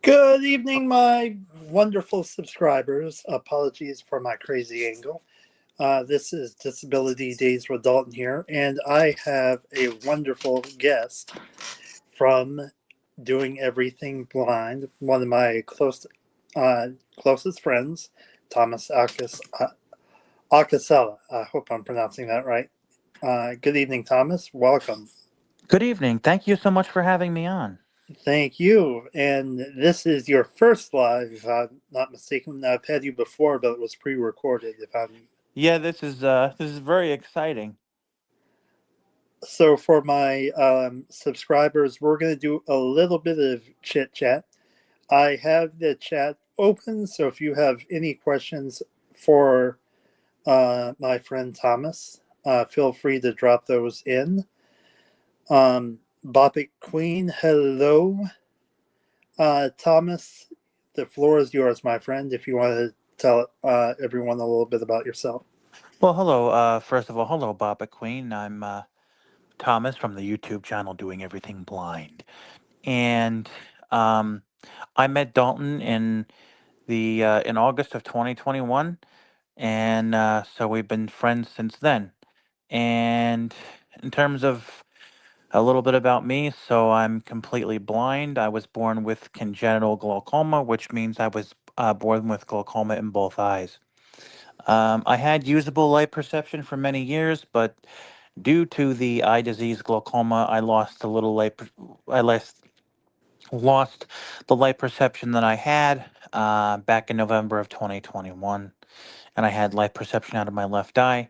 Good evening, my wonderful subscribers. Apologies for my crazy angle. This is Disability Days with Dalton here, and I have a wonderful guest from Doing Everything Blind, one of my closest friends, Thomas Acasella. I hope I'm pronouncing that right. Good evening, Thomas. Welcome. Good evening. Thank you so much for having me on. Thank you. And this is your first live, if I'm not mistaken. I've had you before, but it was pre-recorded. If I'm Yeah, this is very exciting. so for my subscribers, we're going to do a little bit of chit chat. I have the chat open, so if you have any questions for my friend Thomas, feel free to drop those in. Boppic Queen, hello. Thomas, the floor is yours, my friend, if you want to tell everyone a little bit about yourself. Well, hello. First of all, hello, Baba Queen. I'm Thomas from the YouTube channel Doing Everything Blind, and um, I met Dalton in August of 2021, and so we've been friends since then. And in terms of a little bit about me, so I'm completely blind. I was born with congenital glaucoma, which means I was born with glaucoma in both eyes. I had usable light perception for many years, but due to the eye disease glaucoma, I lost a little light. I lost the light perception that I had back in November of 2021, and I had light perception out of my left eye.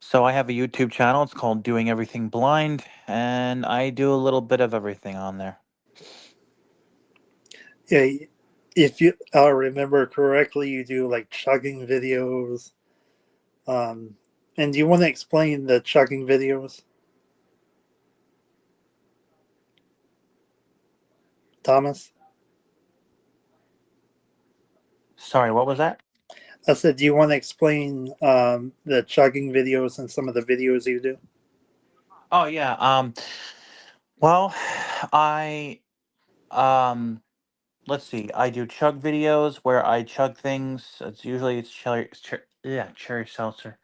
So I have a YouTube channel. It's called Doing Everything Blind, and I do a little bit of everything on there. Yeah, if you I remember correctly, you do like chugging videos. Um, and do you want to explain the chugging videos, Thomas? Sorry, what was that? I said, do you want to explain the chugging videos and some of the videos you do? Oh yeah. Well, I um let's see. I do chug videos where I chug things. It's cherry seltzer,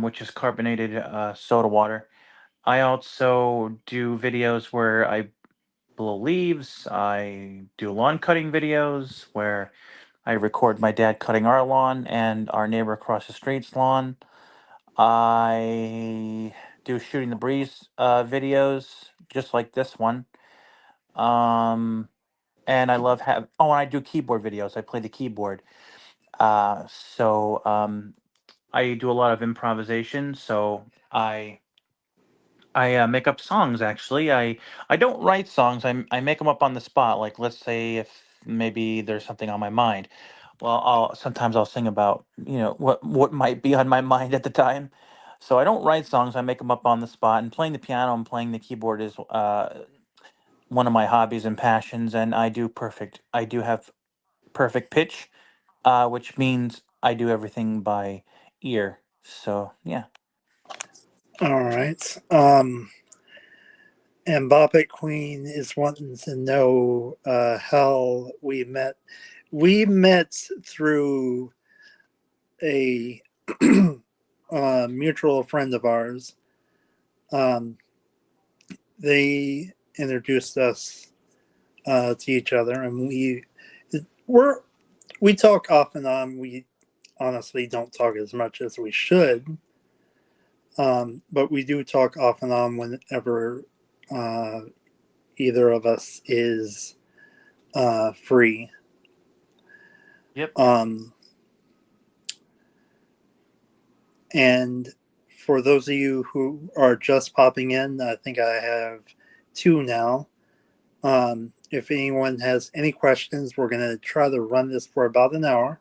which is carbonated soda water. I also do videos where I blow leaves. I do lawn cutting videos where I record my dad cutting our lawn and our neighbor across the street's lawn. I do shooting the breeze videos, just like this one. Um, and I love have. Oh, and I do keyboard videos. I play the keyboard. So I do a lot of improvisation. So I make up songs. Actually, I don't write songs. I make them up on the spot. Like, let's say if maybe there's something on my mind. Well, I'll sing about what might be on my mind at the time. So I don't write songs. I make them up on the spot. And playing the piano and playing the keyboard is one of my hobbies and passions. And I do have perfect pitch, which means I do everything by ear. So yeah. All right. And Boppic Queen is wanting to know how we met. We met through a mutual friend of ours. Um, they introduced us to each other, and we're we talk off and on. We honestly don't talk as much as we should, but we do talk off and on whenever uh, either of us is free. Yep. Um, and for those of you who are just popping in, I think I have two now. If anyone has any questions, we're going to try to run this for about an hour.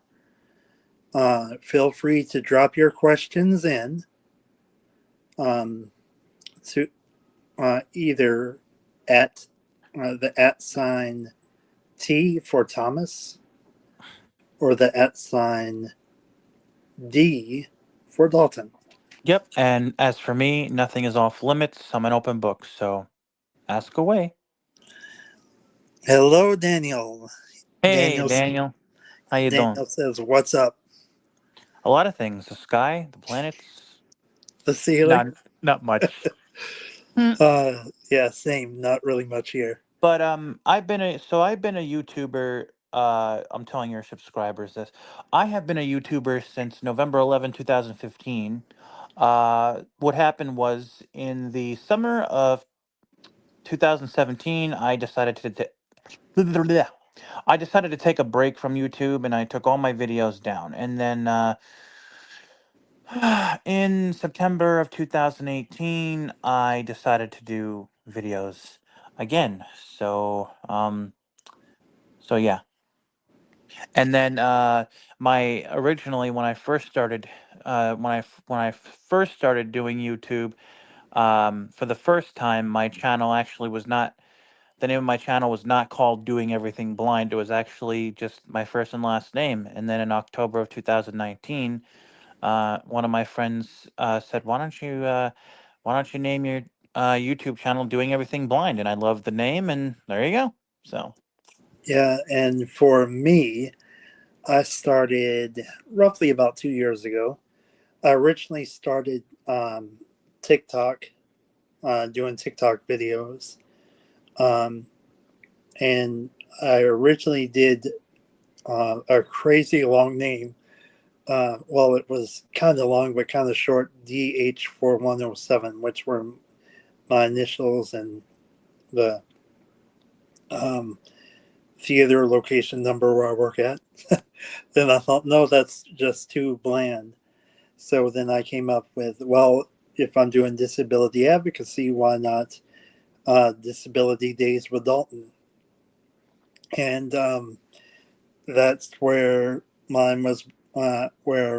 Feel free to drop your questions in um, to either at the at sign T for Thomas or the at sign D for Dalton. Yep. And as for me, nothing is off limits. I'm an open book. So ask away. Hello, Daniel. Hey, Daniel. Daniel. How you doing? Daniel says, "What's up?" A lot of things. The sky, the planets. The ceiling. Not much. Hmm. Yeah, same. Not really much here. But I've been a YouTuber. I'm telling your subscribers this. I have been a YouTuber since November 11, 2015. What happened was in the summer of 2017, I decided to take a break from YouTube and I took all my videos down. And then in September of 2018, I decided to do videos again. So yeah. And then my originally when I first started when I first started doing YouTube, for the first time my channel actually was not the name of my channel was not called Doing Everything Blind. It was actually just my first and last name. And then in October of 2019, one of my friends said, why don't you name your YouTube channel Doing Everything Blind?" And I loved the name, and there you go. So Yeah, and for me, I started roughly about 2 years ago. I originally started TikTok, doing TikTok videos, um, and I originally did a crazy long name. Well, it was kind of long, but kind of short. DH4107, which were my initials and the um, theater location number where I work at. Then I thought, no, that's just too bland. So then I came up with, well, if I'm doing disability advocacy, why not Disability Days with Dalton? And that's where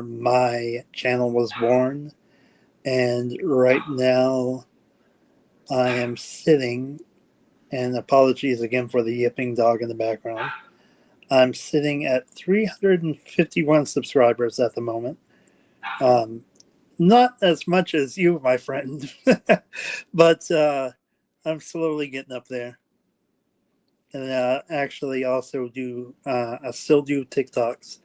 my channel was born. And right now, I am sitting, and apologies again for the yipping dog in the background. I'm sitting at 351 subscribers at the moment. Um, Not as much as you, my friend, but I'm slowly getting up there. And actually, also I still do TikToks,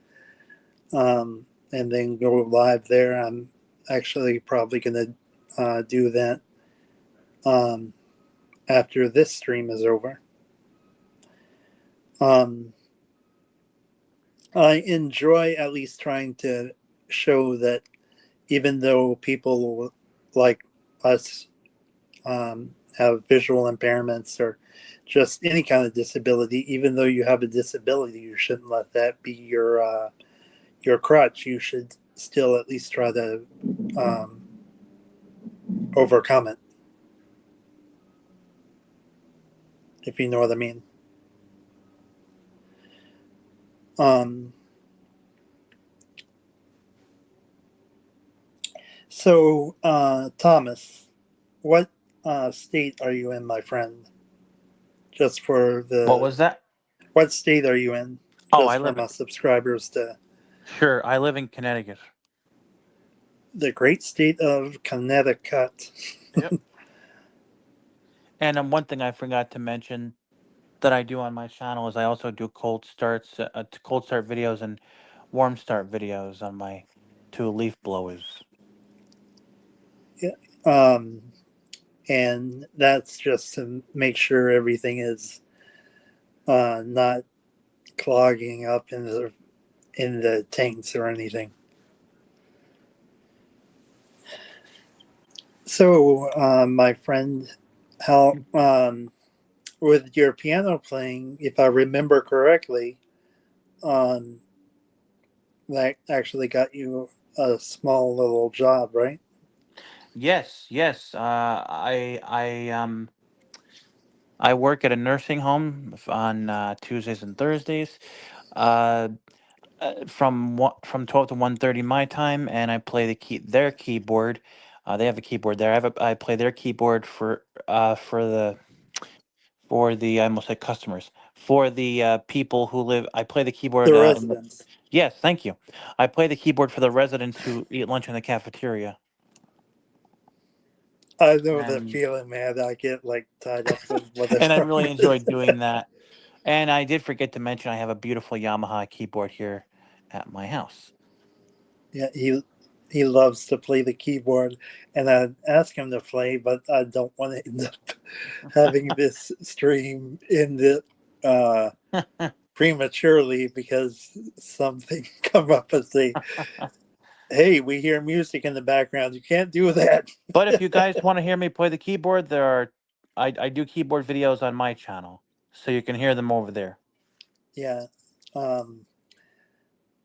and then go live there. I'm actually probably gonna do that um, after this stream is over. Um, I enjoy at least trying to show that even though people like us have visual impairments or just any kind of disability, even though you have a disability, you shouldn't let that be your crutch. You should still at least try to um, overcome it, if you know what I mean. Um, Thomas, what state are you in, my friend? Just for what the was that? What state are you in? Oh, Just for my subscribers to sure. I live in Connecticut. the great state of Connecticut. Yep. And one thing I forgot to mention that I do on my channel is I also do cold start videos and warm start videos on my two leaf blowers. Yeah. Um, and that's just to make sure everything is not clogging up in the tanks or anything. So, my friend, how with your piano playing, if I remember correctly, um, that actually got you a small little job, right? Yes, yes. I work at a nursing home on Tuesdays and Thursdays, uh, from 12 to 1:30 my time, and I play their keyboard. They have a keyboard there. I play their keyboard for the I almost said customers, for the people who live. I play the The keyboard. residents. Yes, thank you. I play the keyboard for the residents who eat lunch in the cafeteria, I know the and feeling, man. I get like tied up with whatever and I I'm really gonna enjoy say. doing that. And I did forget to mention I have a beautiful Yamaha keyboard here at my house. Yeah, he loves to play the keyboard, and I ask him to play, but I don't want to end up having this stream ended prematurely because something come up and say, "Hey, we hear music in the background. You can't do that." But if you guys want to hear me play the keyboard, I do keyboard videos on my channel, so you can hear them over there. Yeah,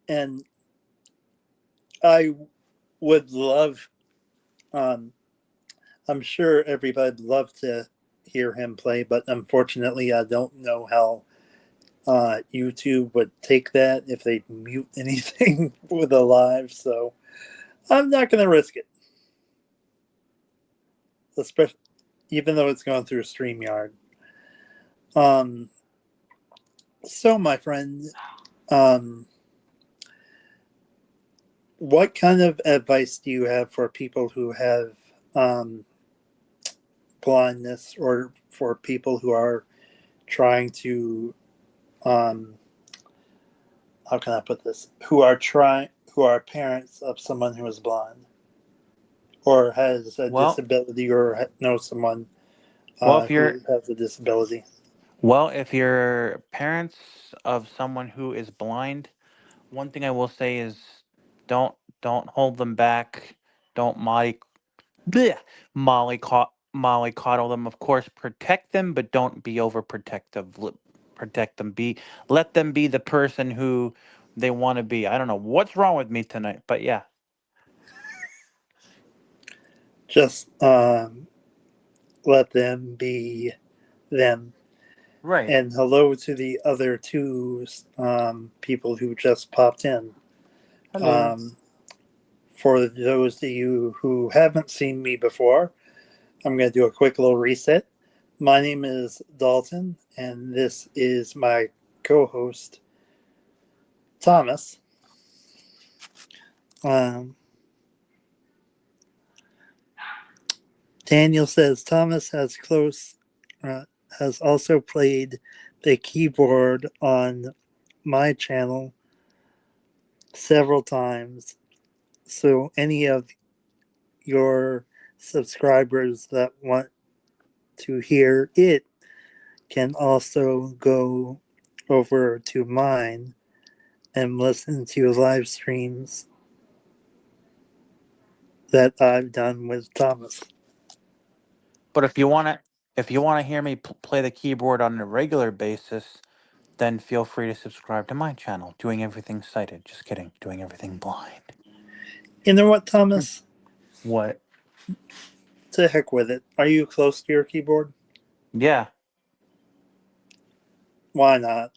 and I would love. Um, I'm sure everybody'd love to hear him play, but unfortunately, I don't know how YouTube would take that if they mute anything with a live. So I'm not going to risk it, especially even though it's going through StreamYard. Um, so my friend, um, what kind of advice do you have for people who have um, blindness, or for people who are trying to um, how can I put this? Who are parents of someone who is blind or has a Well, disability, or know someone well, if who you're has a disability. well, if you're parents of someone who is blind, one thing I will say is don't don't hold them back. Don't bleh, molly coddle them. Of course, protect them, but don't be overprotective. Protect them. Let them be the person who they want to be. I don't know what's wrong with me tonight, but yeah. Just let them be them. Right. And hello to the other two people who just popped in. Hello. Um, for those of you who haven't seen me before, I'm going to do a quick little reset. My name is Dalton, and this is my co host, Thomas. Um, Daniel says Thomas uh, has also played the keyboard on my channel several times. So, any of your subscribers that want to hear it can also go over to mine and listen to live streams that I've done with Thomas. But if you want to hear me play the keyboard on a regular basis, then feel free to subscribe to my channel, Doing Everything Sighted. Just kidding, Doing Everything Blind. You know what, Thomas? What? To heck with it. Are you close to your keyboard? Yeah. Why not?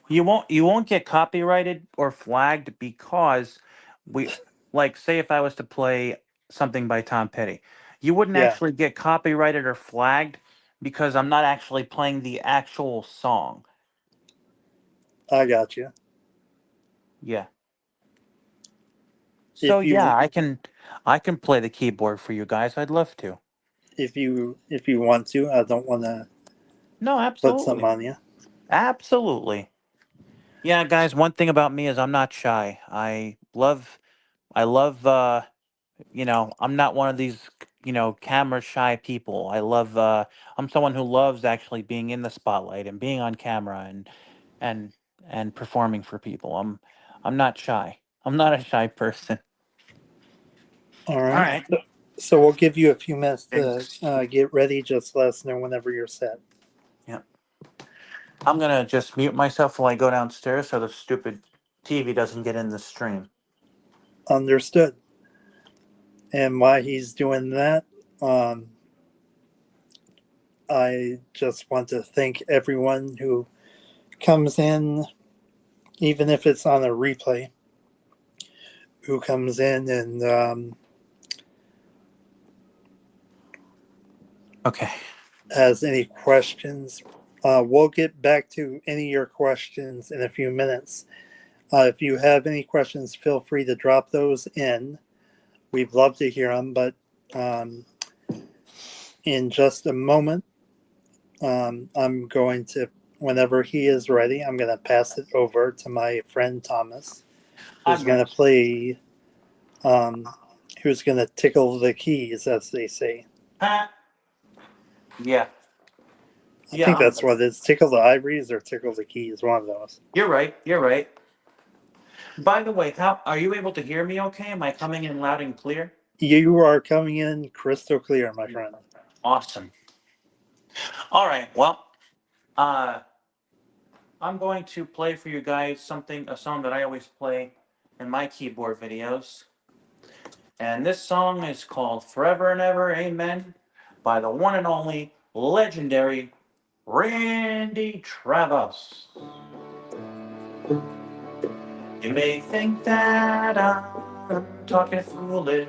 You won't get copyrighted or flagged because we like say if I was to play something by Tom Petty, you wouldn't Yeah, actually get copyrighted or flagged because I'm not actually playing the actual song. I got you. Yeah. So If yeah, you I can play the keyboard for you guys. I'd love to. if you want to, I don't want to No, put some absolutely. on you. Absolutely. Yeah, guys, one thing about me is I'm not shy. I love I'm not one of these, camera shy people. I'm someone who loves actually being in the spotlight and being on camera and and performing for people. I'm not shy. I'm not a shy person. All All right. right. So we'll give you a few minutes Okay. to get ready. Just let us know whenever you're set. Yeah. I'm gonna just mute myself while I go downstairs so the stupid TV doesn't get in the stream. Understood. And while he's doing that, um, I just want to thank everyone who comes in, even if it's on a replay, who comes in and Okay. has any questions. We'll get back to any of your questions in a few minutes. If you have any questions, feel free to drop those in. We'd love to hear them, but um, in just a moment, I'm going to whenever he is ready, I'm going to pass it over to my friend Thomas, who's I'm going ready. to play, who's going to tickle the keys, as they say. Huh? Yeah. I Yeah, think I'm that's ready. what it is. Tickle the ivories or tickle the keys, one of those. You're right. You're right. By the way, how are you able to hear me okay? Am I coming in loud and clear? You are coming in crystal clear, my friend. Awesome. All right. Well, uh, I'm going to play for you guys a song that I always play in my keyboard videos. And this song is called Forever and Ever Amen by the one and only legendary Randy Travis. You may think that I'm talking foolish.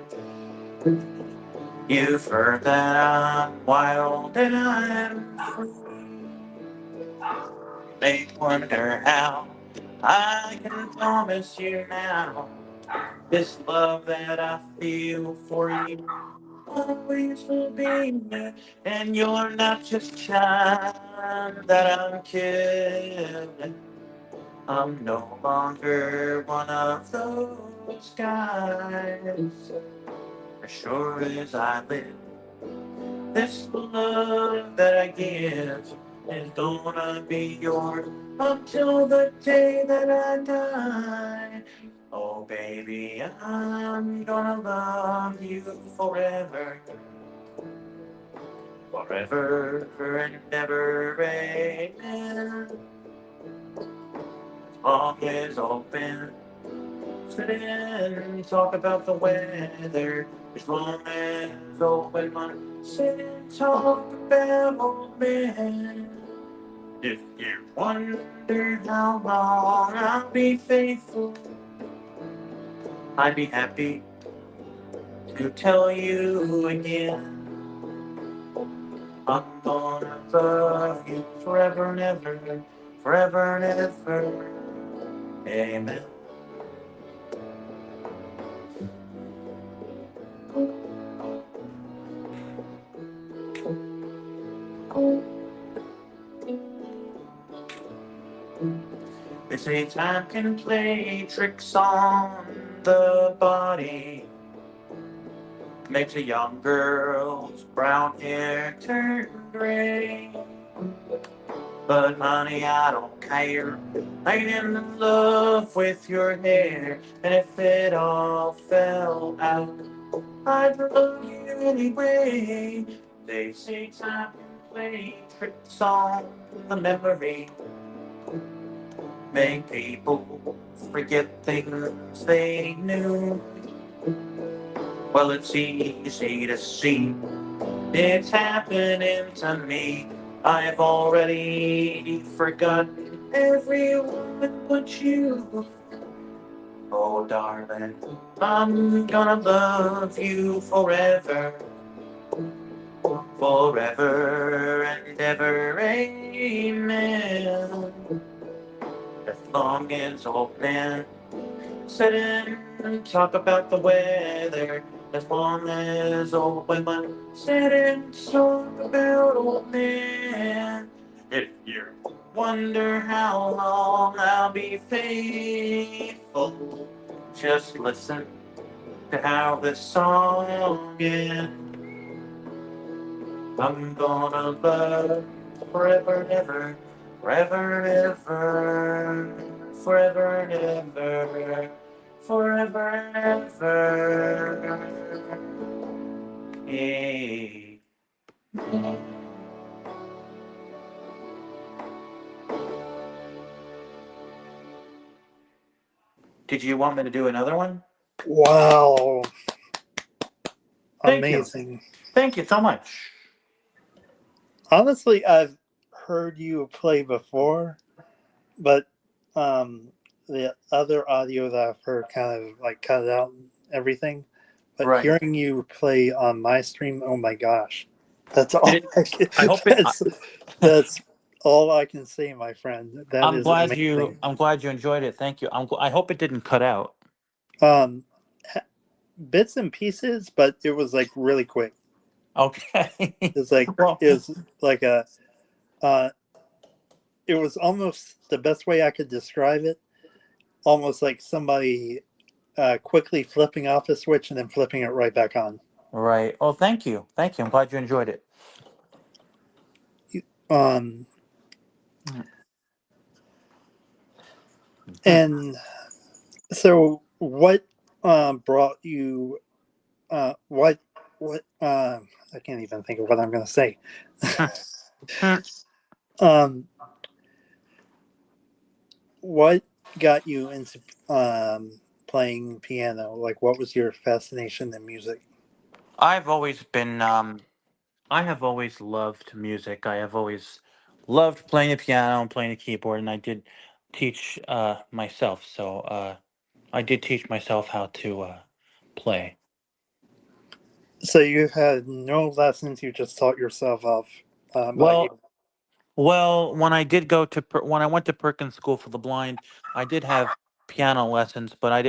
You've heard that I'm wild and I'm free. You may wonder how I can promise you now this love that I feel for you always will be there. And you're not just child that I'm kidding. I'm no longer one of those guys. As sure as I live, this love that I give is gonna be yours until the day that I die. Oh, baby, I'm gonna love you forever, forever and ever, amen. As long as open, sit and talk about the weather. As long as open my sit and talk about old men. If you wonder how long I'll be faithful, I'd be happy to tell you again. I'm gonna love you forever and ever, forever and ever. Amen. They say time can play tricks on the body, makes a young girl's brown hair turn gray. But honey, I don't care. I am in love with your hair, and if it all fell out, I'd love you anyway. They say time can play tricks on the memory, make people forget things they knew. Well, it's easy to see it's happening to me. I've already forgotten everyone but you. Oh, darling, I'm gonna love you forever, forever and ever, amen. As long as old man sit and talk about the weather. As long as old women sit and talk about old men. If you wonder how long I'll be faithful, just listen to how this song ends. I'm gonna love forever and ever, forever and ever, forever and ever, forever and ever. Hey. Did you want me to do another one? Wow. Thank you. Amazing. Thank you so much. Honestly, I've heard you play before, but the other audio that I've heard kind of like cut out everything. But Right. hearing you play on my stream, oh my gosh, that's all. Did it, I hope it. That's all I can say, my friend. That I'm is glad you. amazing. I'm glad you enjoyed it. Thank you. I hope it didn't cut out. Um, bits and pieces, but it was like really quick. Okay. It's like Well, it was like a uh, it was almost the best way I could describe it. Almost like somebody quickly flipping off a switch and then flipping it right back on. Right. Oh, thank you. Thank you. I'm glad you enjoyed it. Um, Mhm. and so, what brought you? What? I can't even think of what I'm going to say. um, what got you into playing piano? Like, what was your fascination in music? I've always been I have always loved music. I have always loved playing the piano and playing the keyboard, and I did teach myself. So I did teach myself how to play. So you had no lessons; you just taught yourself off by Well, well, when I did go to when I went to Perkins School for the Blind, I did have piano lessons, but I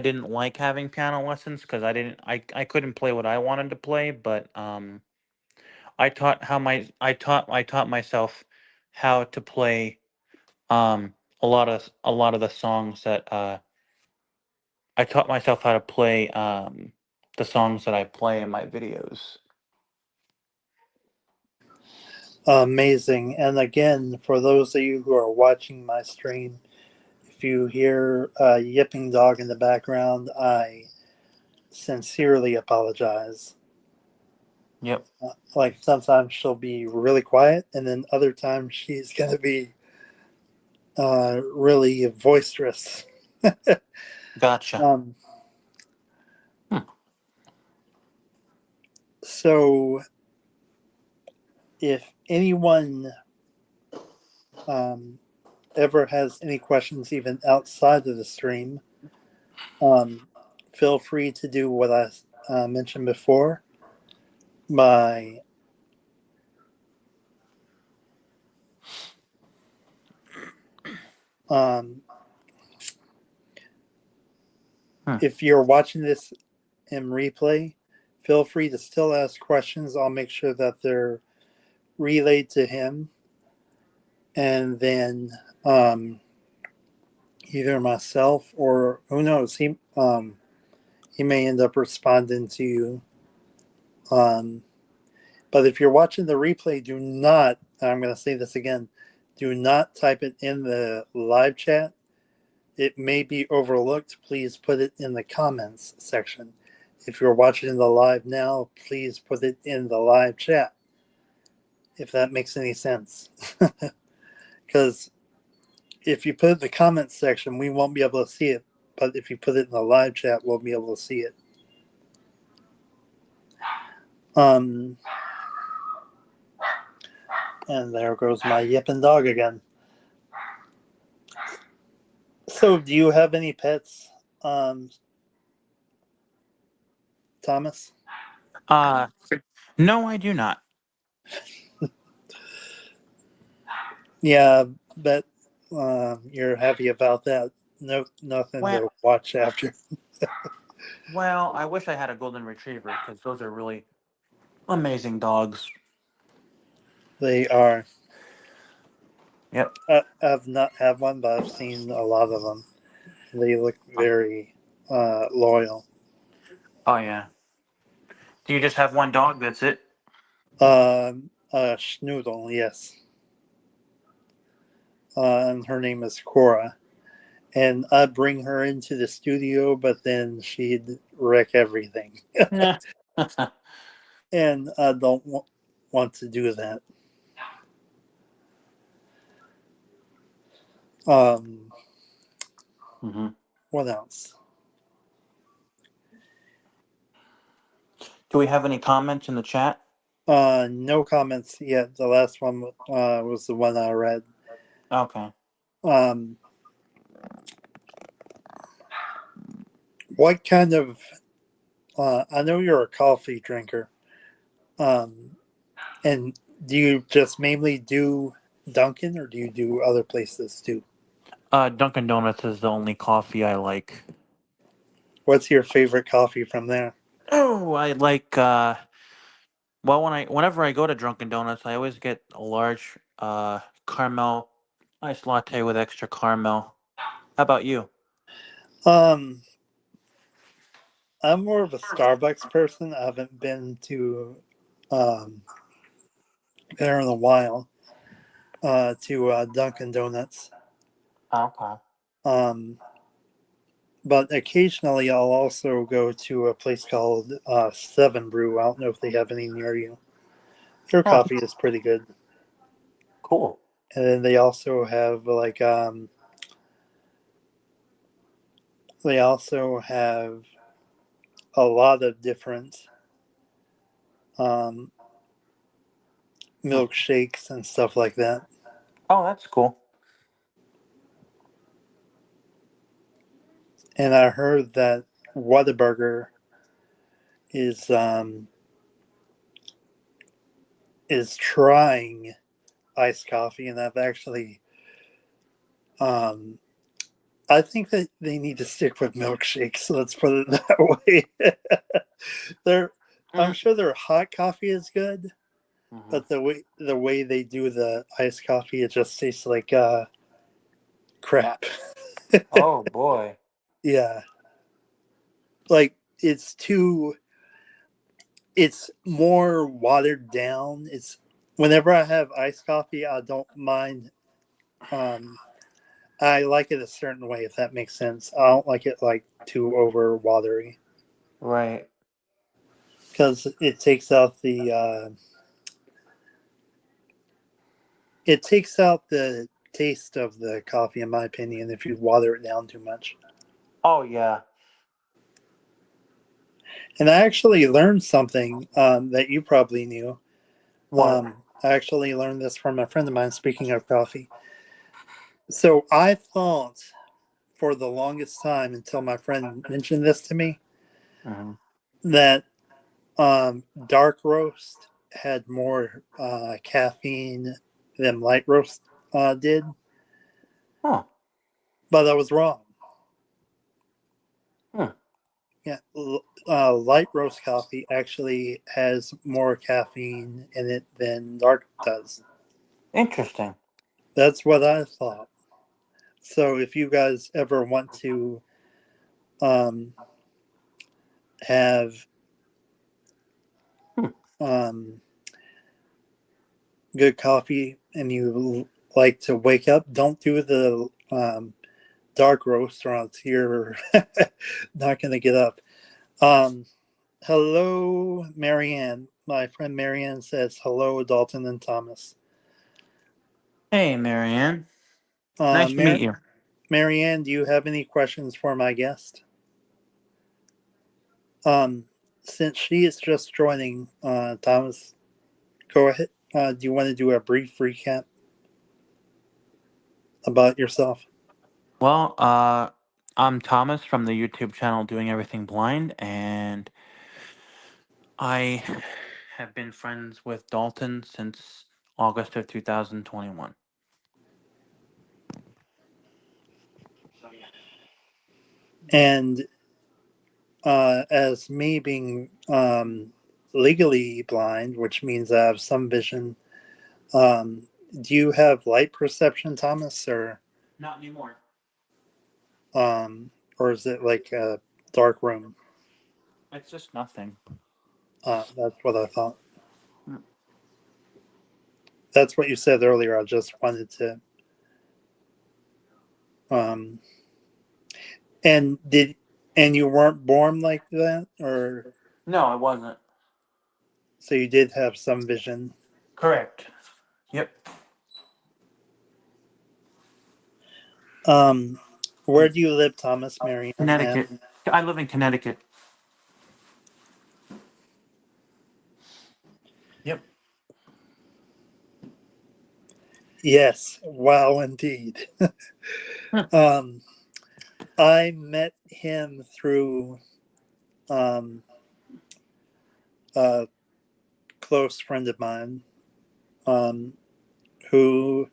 didn't like having piano lessons because I couldn't play what I wanted to play, but I taught myself how to play a lot of the songs that I taught myself how to play the songs that I play in my videos. Amazing. And again, for those of you who are watching my stream, if you hear a yipping dog in the background, I sincerely apologize. Yep. Like sometimes she'll be really quiet, and then other times she's going to be really boisterous. Gotcha. um, Hmm. so, if anyone um, ever has any questions, even outside of the stream, um, feel free to do what I mentioned before by um, Hmm. if you're watching this in replay, feel free to still ask questions. I'll make sure that they're relayed to him, and then either myself or who knows, he may end up responding to you. Um, but if you're watching the replay, do not. I'm going to say this again. Do not type it in the live chat. It may be overlooked. Please put it in the comments section. If you're watching the live now, please put it in the live chat, if that makes any sense. Because if you put it in the comments section, we won't be able to see it. But if you put it in the live chat, we'll be able to see it. Um, and there goes my yipping dog again. So, do you have any pets, um, Thomas? Uh, no, I do not. Yeah, but you're happy about that. No, nothing Well, to watch after. well, I wish I had a golden retriever because those are really amazing dogs. They are. Yep. I've not had one, but I've seen a lot of them. They look very loyal. Oh yeah. Do you just have one dog? That's it. Schnoodle, yes. And her name is Cora. And I'd bring her into the studio, but then she'd wreck everything. Nah. And I don't want to do that. Um, hmm what else? Do we have any comments in the chat? No comments yet. The last one was the one I read. Okay. Um, what kind of? I know you're a coffee drinker. Um, and do you just mainly do Dunkin', or do you do other places too? Dunkin' Donuts is the only coffee I like. What's your favorite coffee from there? Oh, I like. Well, whenever I go to Dunkin' Donuts, I always get a large caramel Iced latte with extra caramel. How about you? Um, I'm more of a Starbucks person. I haven't been to um, there in a while to Dunkin' Donuts. Okay. Um, but occasionally I'll also go to a place called Seven Brew. I don't know if they have any near you. Their Huh. coffee is pretty good. Cool. And then they also have they also have a lot of different um, Hmm. milkshakes and stuff like that. Oh, that's cool. And I heard that Whataburger is is trying iced coffee, and I've actually um, I think that they need to stick with milkshakes. Let's put it that way. They're, I'm Mm. sure their hot coffee is good, Hmm. but the way they do the iced coffee, it just tastes like crap. Oh boy. Yeah, like it's more watered down. It's whenever I have iced coffee, I don't mind. Um, I like it a certain way, if that makes sense. I don't like it like too over watery Right. because it takes out the taste of the coffee, in my opinion, if you water it down too much. Oh yeah. And I actually learned something that you probably knew. What? I actually learned this from a friend of mine. Speaking of coffee, so I thought for the longest time until my friend mentioned this to me Hmm. that dark roast had more caffeine than light roast did, Huh. but I was wrong. Hmm. Yeah, light roast coffee actually has more caffeine in it than dark does. Interesting. That's what I thought. So if you guys ever want to um, have Hmm. um, good coffee and you like to wake up, don't do the dark roast or else you're not going to get up. Um, hello, Marianne. My friend Marianne says hello, Dalton and Thomas. Hey, Marianne. Uh, Nice to meet Mar- you. Marianne, do you have any questions for my guest? Um, since she is just joining, Thomas, go ahead. Do you want to do a brief recap about yourself? Well, I'm Thomas from the YouTube channel Doing Everything Blind, and I have been friends with Dalton since August of 2021. So yeah. And as me being legally blind, which means I have some vision, do you have light perception, Thomas, Not anymore. um, or is it like a dark room? It's just nothing. That's what I thought. Mm. That's what you said earlier. I just wanted to. Um, and you weren't born like that, or No, I wasn't. so you did have some vision. Correct. Yep. Um, where do you live, Thomas, Marianne? Connecticut. I live in Connecticut. Yep. Yes, wow, indeed. Hmm. um, I met him through um, a close friend of mine um, who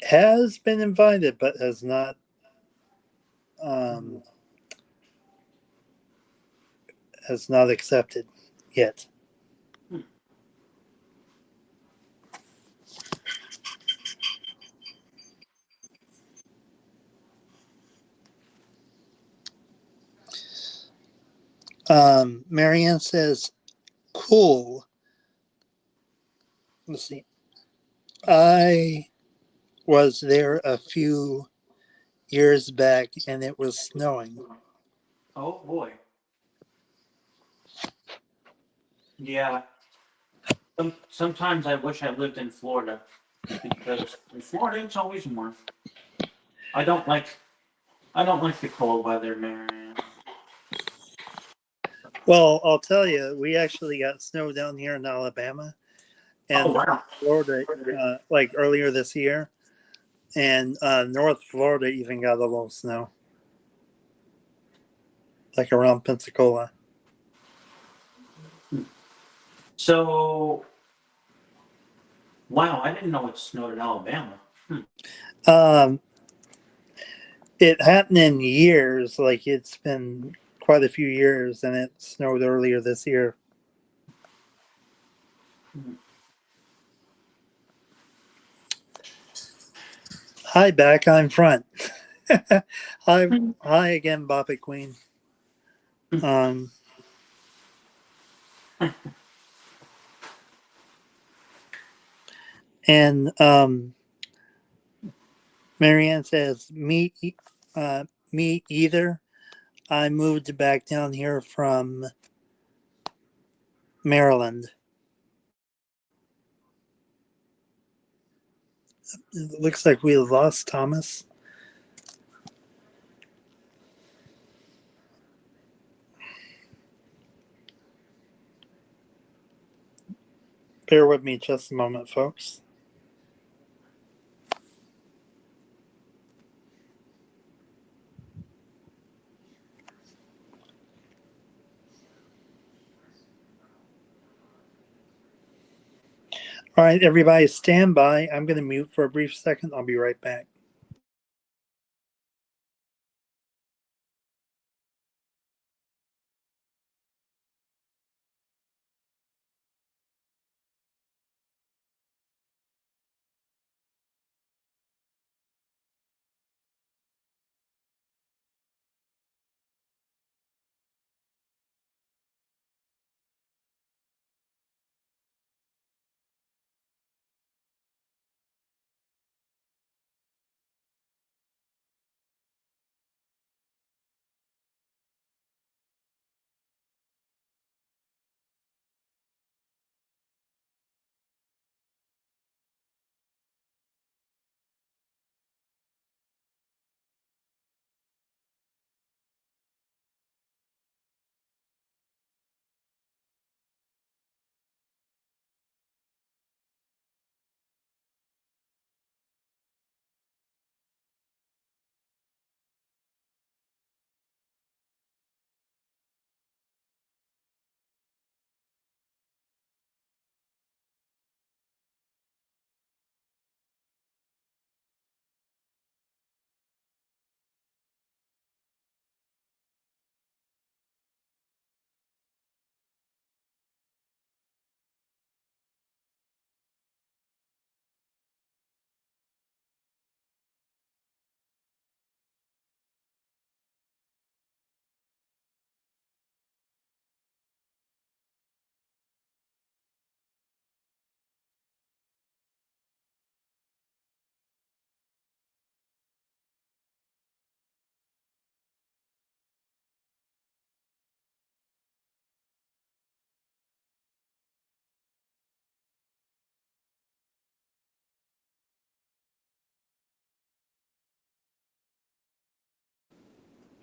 has been invited but um, has not accepted yet. Marianne says, cool. Let's see. I was there a few years back and it was snowing. Oh boy. Yeah. Sometimes I wish I lived in Florida because in Florida it's always warm. I don't like the cold weather, man. Well, I'll tell you, we actually got snow down here in Alabama Oh and wow. Florida, like earlier this year, and North Florida even got a little snow, like around Pensacola. So wow, I didn't know it snowed in Alabama. Um, it happened in years, like it's been quite a few years, and it snowed earlier this year. Hi, back. I'm front. Hi again, Bobby Queen. Um, and Marianne says, me either. I moved back down here from Maryland. It looks like we lost Thomas. Bear with me just a moment, folks. All right, everybody, stand by. I'm going to mute for a brief second. I'll be right back.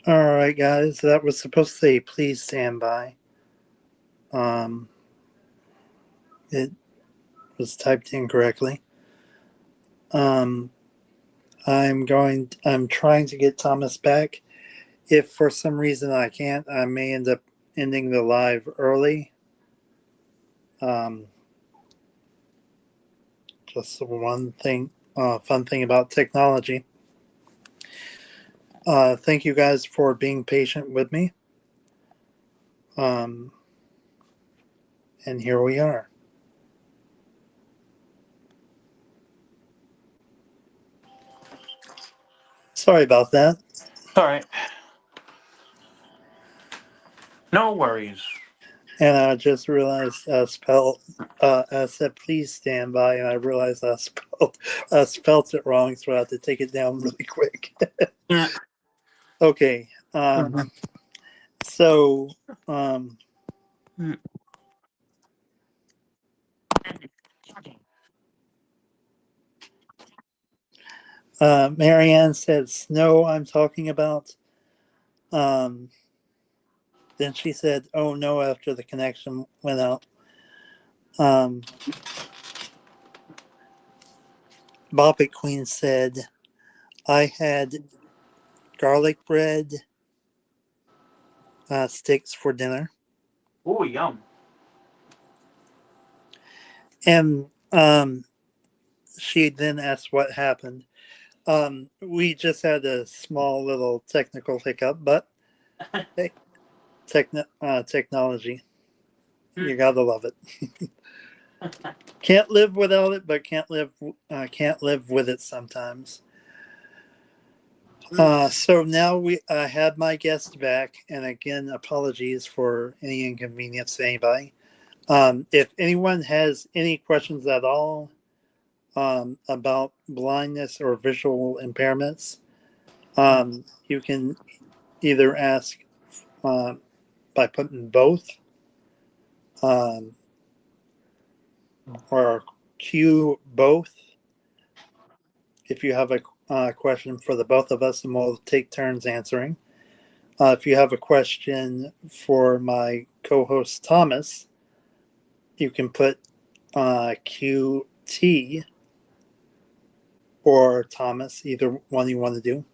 All right, guys, that was supposed to say please stand by. It was typed incorrectly. I'm trying to get Thomas back. If for some reason I can't, I may end up ending the live early. Just one thing, fun thing about technology. Thank you guys for being patient with me. And here we are. Sorry about that. All right. No worries. And I just realized I said please stand by, and I realized I spelled it wrong, so I had to take it down really quick. Yeah. Okay. So um, Marianne said snow I'm talking about. Then she said, oh no, after the connection went out. Bobbit Queen said, I had garlic bread sticks for dinner. Oh, yum. And she then asked what happened. We just had a small little technical hiccup, but hey, technology. You gotta love it. Can't live without it, but can't live with it sometimes. So now I had my guest back, and again, apologies for any inconvenience to anybody. If anyone has any questions at all about blindness or visual impairments, you can either ask by putting both or cue both if you have a question for the both of us, and we'll take turns answering. If you have a question for my co-host Thomas, you can put QT or Thomas, either one you want to do.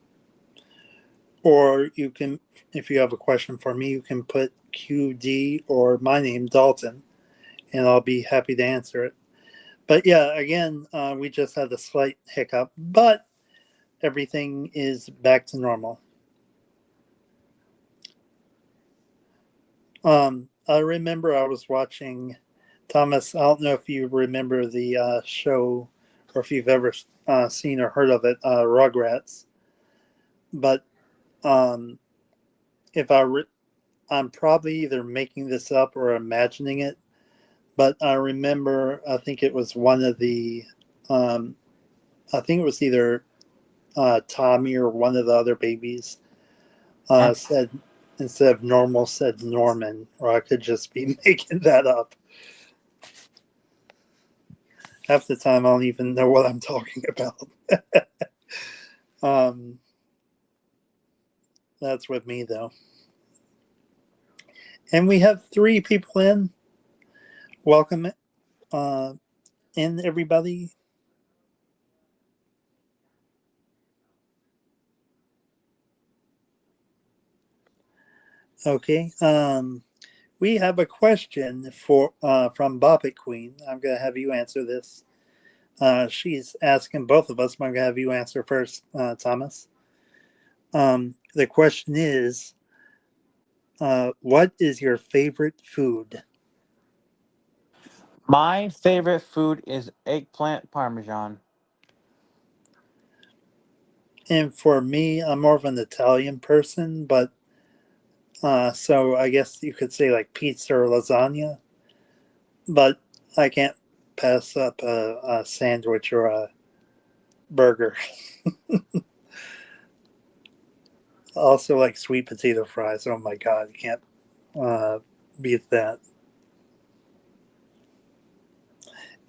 Or you can, if you have a question for me, you can put QD or my name, Dalton, and I'll be happy to answer it. But yeah, again, we just had a slight hiccup, but everything is back to normal. I remember I was watching Thomas. I don't know if you remember the show or if you've ever seen or heard of it, Rugrats. But um, if I'm probably either making this up or imagining it. But I remember, I think it was one of the, I think it was either Tommy or one of the other babies said, instead of normal, said Norman, or I could just be making that up. Half the time, I don't even know what I'm talking about. That's with me, though. And we have 3 people in. Welcome in, everybody. Okay. We have a question for from Boppet Queen. I'm going to have you answer this. She's asking both of us, but I'm going to have you answer first, Thomas. The question is, what is your favorite food? My favorite food is eggplant parmesan. And for me, I'm more of an Italian person, but so I guess you could say like pizza or lasagna, but I can't pass up a sandwich or a burger. Also, like sweet potato fries. Oh my god, you can't beat that.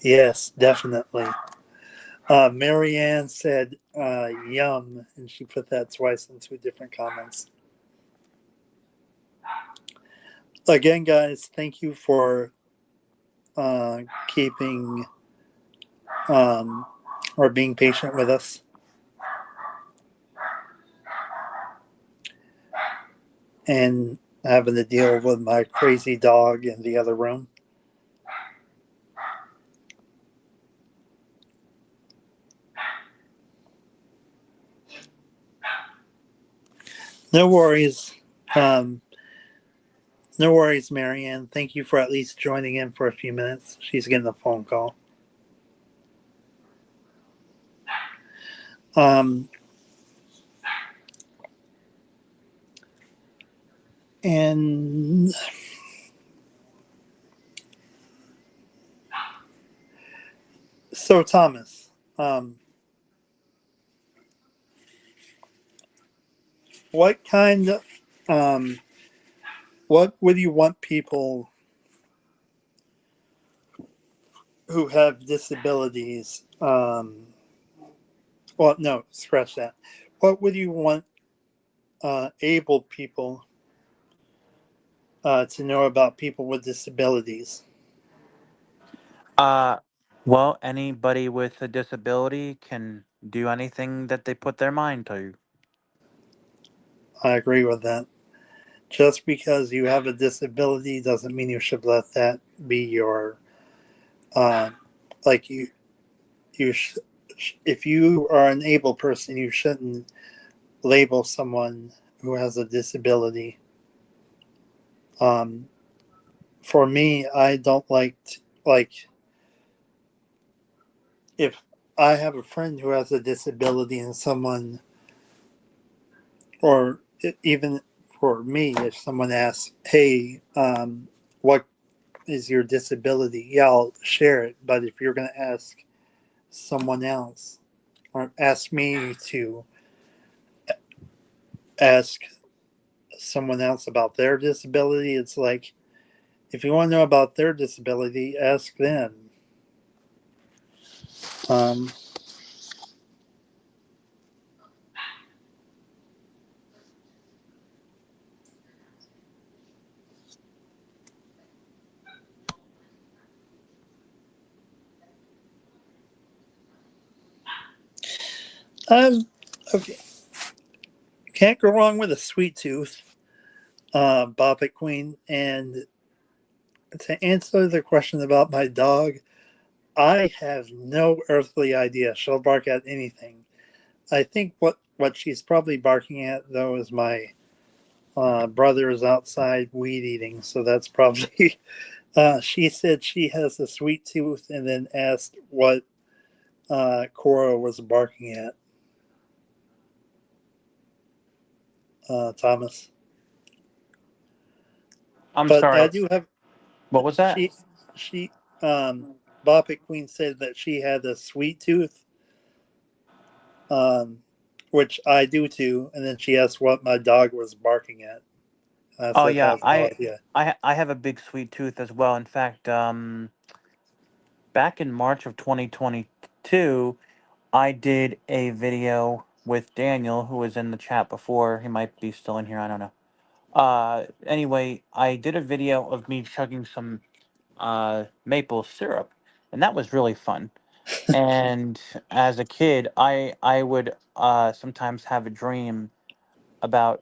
Yes, definitely. Marianne said yum, and she put that twice in 2 different comments. Again, guys, thank you for keeping or being patient with us. And having to deal with my crazy dog in the other room. No worries. No worries, Marianne. Thank you for at least joining in for a few minutes. She's getting a phone call. And so, Thomas, what kind of, what would you want people who have disabilities, well, no, scratch that. What would you want able people to know about people with disabilities? Uh, well, anybody with a disability can do anything that they put their mind to. I agree with that. Just because you have a disability doesn't mean you should let that be your, uh, like you if you are an able person, you shouldn't label someone who has a disability. Um, for me, I don't like if I have a friend who has a disability and someone, or even for me, if someone asks, "Hey, what is your disability?" Yeah, I'll share it. But if you're going to ask someone else or ask me to ask someone else about their disability, it's like, if you want to know about their disability, ask them. Um, um, okay, can't go wrong with a sweet tooth, Bobbit Queen. And to answer the question about my dog, I have no earthly idea. She'll bark at anything. I think what she's probably barking at though is my brother is outside weed eating, so that's probably. She said she has a sweet tooth, and then asked what Cora was barking at. Thomas, I'm but I sorry. do have What was that? she Boppet Queen said that she had a sweet tooth, um, which I do too, and then she asked what my dog was barking at. I Oh said I yeah, have no idea. I have a big sweet tooth as well. In fact, back in March of 2022, I did a video with Daniel, who was in the chat before. He might be still in here. I don't know. Anyway, I did a video of me chugging some maple syrup, and that was really fun. And as a kid, I would sometimes have a dream about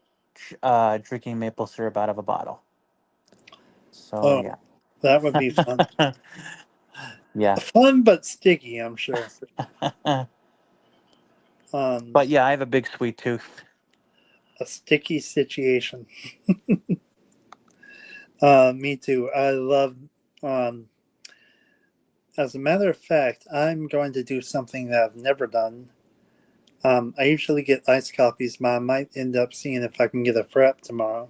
drinking maple syrup out of a bottle. So Oh, yeah. that would be fun. Yeah. Fun but sticky, I'm sure. Um, But yeah, I have a big sweet tooth. a sticky situation. Me too. I love. Um, as a matter of fact, I'm going to do something that I've never done. I usually get iced coffees, but I might end up seeing if I can get a frap tomorrow.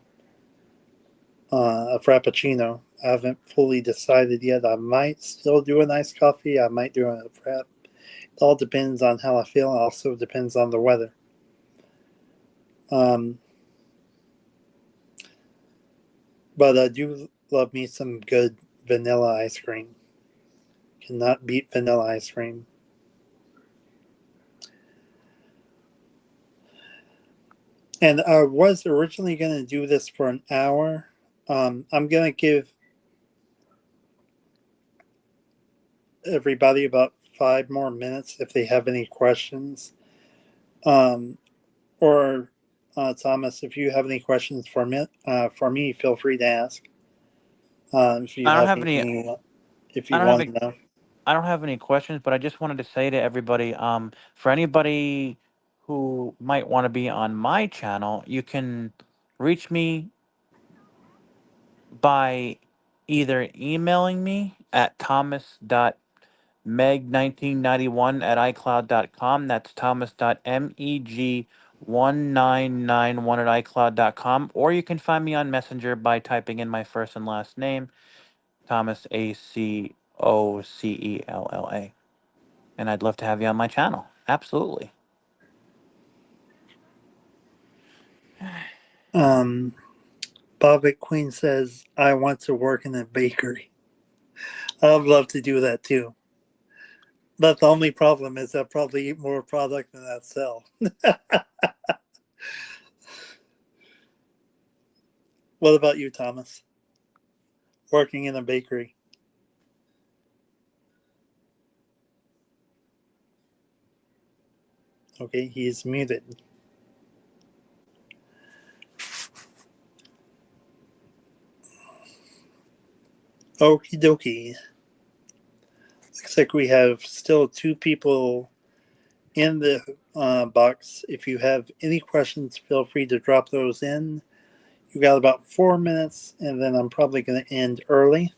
A frappuccino. I haven't fully decided yet. I might still do an iced coffee. I might do a frap. It all depends on how I feel. It also depends on the weather. Um, but I do love me some good vanilla ice cream. Cannot beat vanilla ice cream. And I was originally going to do this for an hour. I'm going to give everybody about 5 more minutes if they have any questions. Um, or Thomas, if you have any questions for me, feel free to ask. If you I don't have have any. anything, if I you don't have want any. to know. I don't have any questions, but I just wanted to say to everybody, for anybody who might want to be on my channel, you can reach me by either emailing me at thomas.meg1991 at icloud.com. That's thomas.meg1991 1991@icloud.com, or you can find me on Messenger by typing in my first and last name, Thomas Acocella. And I'd love to have you on my channel. Absolutely. Bob Queen says, I want to work in a bakery. I'd love to do that too. But the only problem is I'll probably eat more product than I sell. What about you, Thomas? Working in a bakery? Okay, he's muted. Okie dokie. Looks like we have still 2 people in the box. If you have any questions, feel free to drop those in. You got about 4 minutes, and then I'm probably going to end early.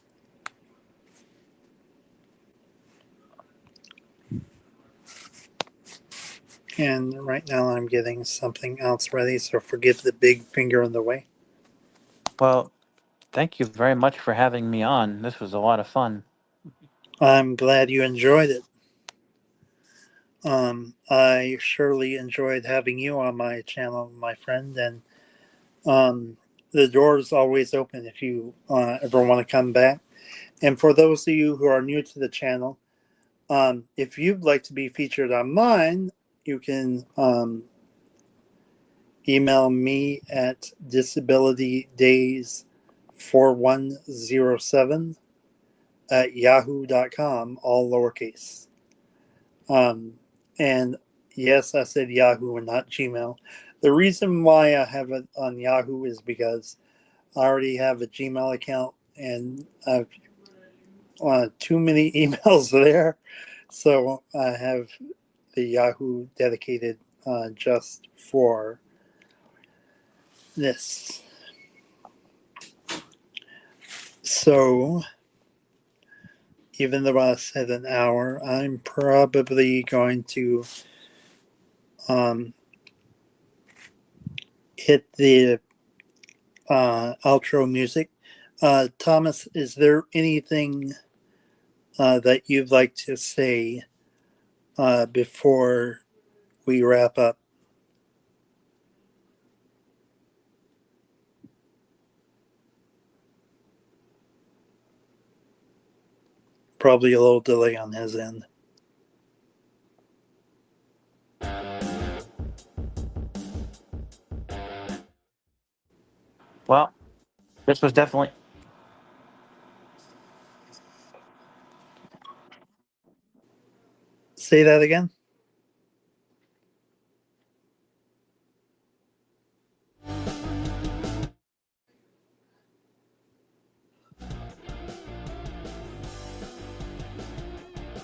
And right now I'm getting something else ready, so forgive the big finger in the way. Well, thank you very much for having me on. This was a lot of fun. I'm glad you enjoyed it. I surely enjoyed having you on my channel, my friend, and the door is always open if you ever want to come back. And for those of you who are new to the channel, if you'd like to be featured on mine, you can email me at disabilitydays4107@yahoo.com, all lowercase. And yes, I said Yahoo and not Gmail. The reason why I have it on Yahoo is because I already have a Gmail account and I've too many emails there. So I have the Yahoo dedicated just for this. So even though I said an hour, I'm probably going to hit the outro music. Thomas, is there anything that you'd like to say before we wrap up? Probably a little delay on his end. Well, this was definitely... Say that again.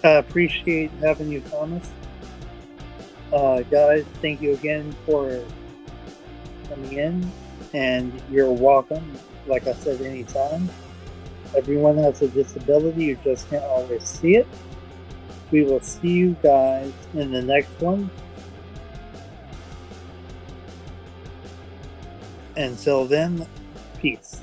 I appreciate having you, Thomas. Guys, thank you again for coming in, and you're welcome. Like I said, anytime. Everyone has a disability, you just can't always see it. We will see you guys in the next one. Until then, peace.